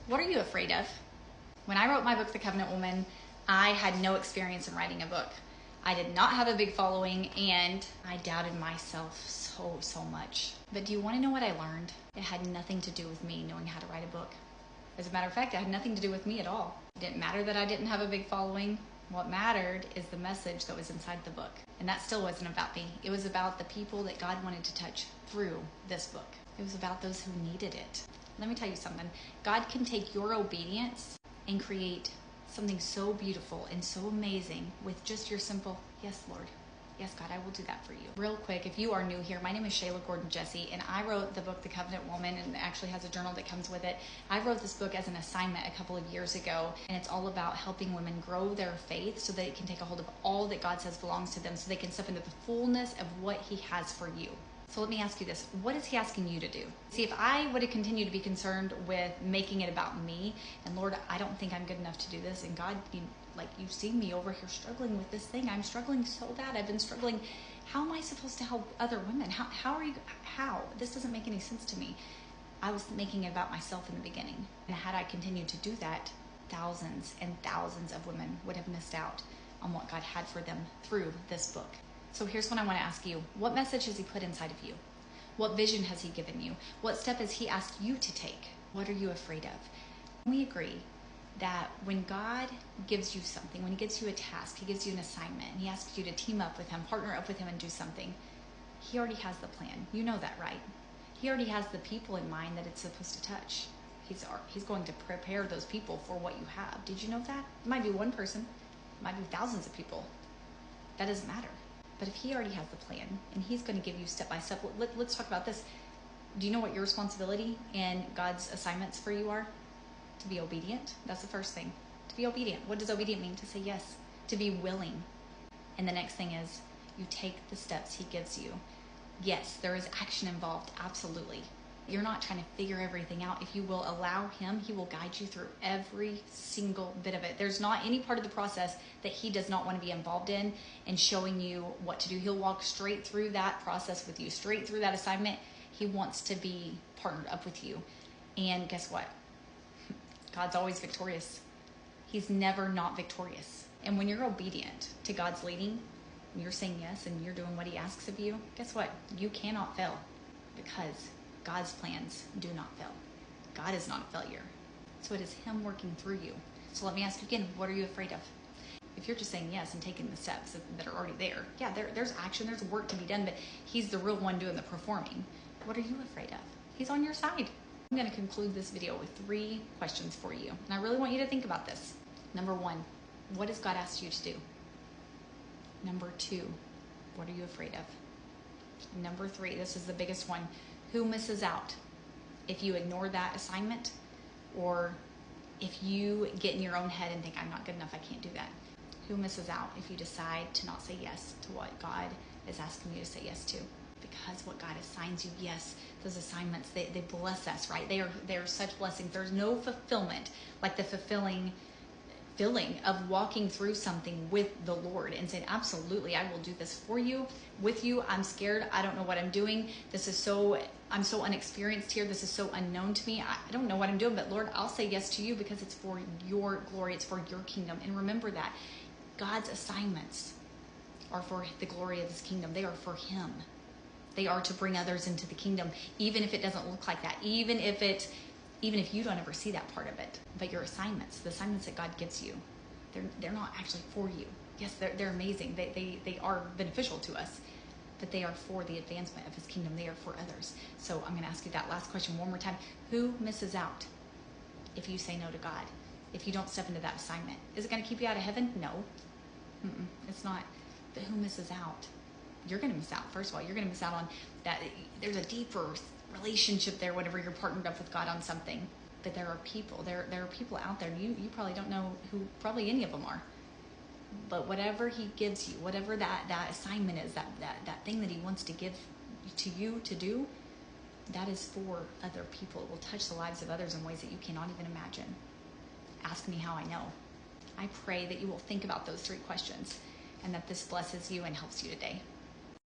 What are you afraid of? When I wrote my book, The Covenant Woman, I had no experience in writing a book. I did not have a big following, and I doubted myself so much. But do you want to know what I learned? It had nothing to do with me knowing how to write a book. As a matter of fact, it had nothing to do with me at all. It didn't matter that I didn't have a big following. What mattered is the message that was inside the book. And that still wasn't about me. It was about the people that God wanted to touch through this book. It was about those who needed it. Let me tell you something. God can take your obedience and create something so beautiful and so amazing with just your simple, yes, Lord. Yes, God, I will do that for you. Real quick, if you are new here, my name is Shayla Gordon Jesse, and I wrote the book, The Covenant Woman, and it actually has a journal that comes with it. I wrote this book as an assignment a couple of years ago, and it's all about helping women grow their faith so that it can take a hold of all that God says belongs to them, so they can step into the fullness of what He has for you. So let me ask you this. What is He asking you to do? See, if I would have continued to be concerned with making it about me, and Lord, I don't think I'm good enough to do this, and God, you've seen me over here struggling with this thing. I'm struggling so bad. I've been struggling. How am I supposed to help other women? How? This doesn't make any sense to me. I was making it about myself in the beginning. And had I continued to do that, thousands and thousands of women would have missed out on what God had for them through this book. So here's what I want to ask you. What message has He put inside of you? What vision has He given you? What step has He asked you to take? What are you afraid of? We agree that when God gives you something, when He gives you a task, He gives you an assignment, and He asks you to team up with Him, partner up with Him and do something, He already has the plan. You know that, right? He already has the people in mind that it's supposed to touch. He's going to prepare those people for what you have. Did you know that? It might be one person. It might be thousands of people. That doesn't matter. But if He already has the plan, and He's going to give you step by step, let's talk about this. Do you know what your responsibility and God's assignments for you are? To be obedient. That's the first thing. To be obedient. What does obedient mean? To say yes. To be willing. And the next thing is you take the steps He gives you. Yes, there is action involved. Absolutely. You're not trying to figure everything out. If you will allow Him, He will guide you through every single bit of it. There's not any part of the process that He does not want to be involved in and showing you what to do. He'll walk straight through that process with you, straight through that assignment. He wants to be partnered up with you. And guess what? God's always victorious. He's never not victorious. And when you're obedient to God's leading, and you're saying yes and you're doing what He asks of you, guess what? You cannot fail, because God's plans do not fail. God is not a failure. So it is Him working through you. So let me ask you again, what are you afraid of? If you're just saying yes and taking the steps that are already there, yeah, there's action, there's work to be done, but He's the real one doing the performing. What are you afraid of? He's on your side. I'm going to conclude this video with 3 questions for you. And I really want you to think about this. Number 1, what has God asked you to do? Number 2, what are you afraid of? And number 3, this is the biggest one. Who misses out if you ignore that assignment, or if you get in your own head and think, I'm not good enough, I can't do that? Who misses out if you decide to not say yes to what God is asking you to say yes to? Because what God assigns you, yes, those assignments, they bless us, right? They are such blessings. There's no fulfillment like the fulfilling feeling of walking through something with the Lord and saying, absolutely, I will do this for you, with you. I'm scared. I don't know what I'm doing. I'm so unexperienced here. This is so unknown to me. I don't know what I'm doing, but Lord, I'll say yes to you because it's for your glory. It's for your kingdom. And remember that God's assignments are for the glory of His kingdom. They are for Him. They are to bring others into the kingdom, even if it doesn't look like that, even if you don't ever see that part of it. But your assignments, the assignments that God gives you, they're not actually for you. Yes, they're amazing. They are beneficial to us, but they are for the advancement of His kingdom. They are for others. So I'm going to ask you that last question one more time. Who misses out if you say no to God? If you don't step into that assignment? Is it going to keep you out of heaven? No. It's not. But who misses out? You're going to miss out. First of all, you're going to miss out on that. There's a deeper relationship there whenever you're partnered up with God on something. But there are people. There are people out there. You probably don't know who probably any of them are. But whatever He gives you, whatever that assignment is, that thing that He wants to give to you to do, that is for other people. It will touch the lives of others in ways that you cannot even imagine. Ask me how I know. I pray that you will think about those 3 questions and that this blesses you and helps you today.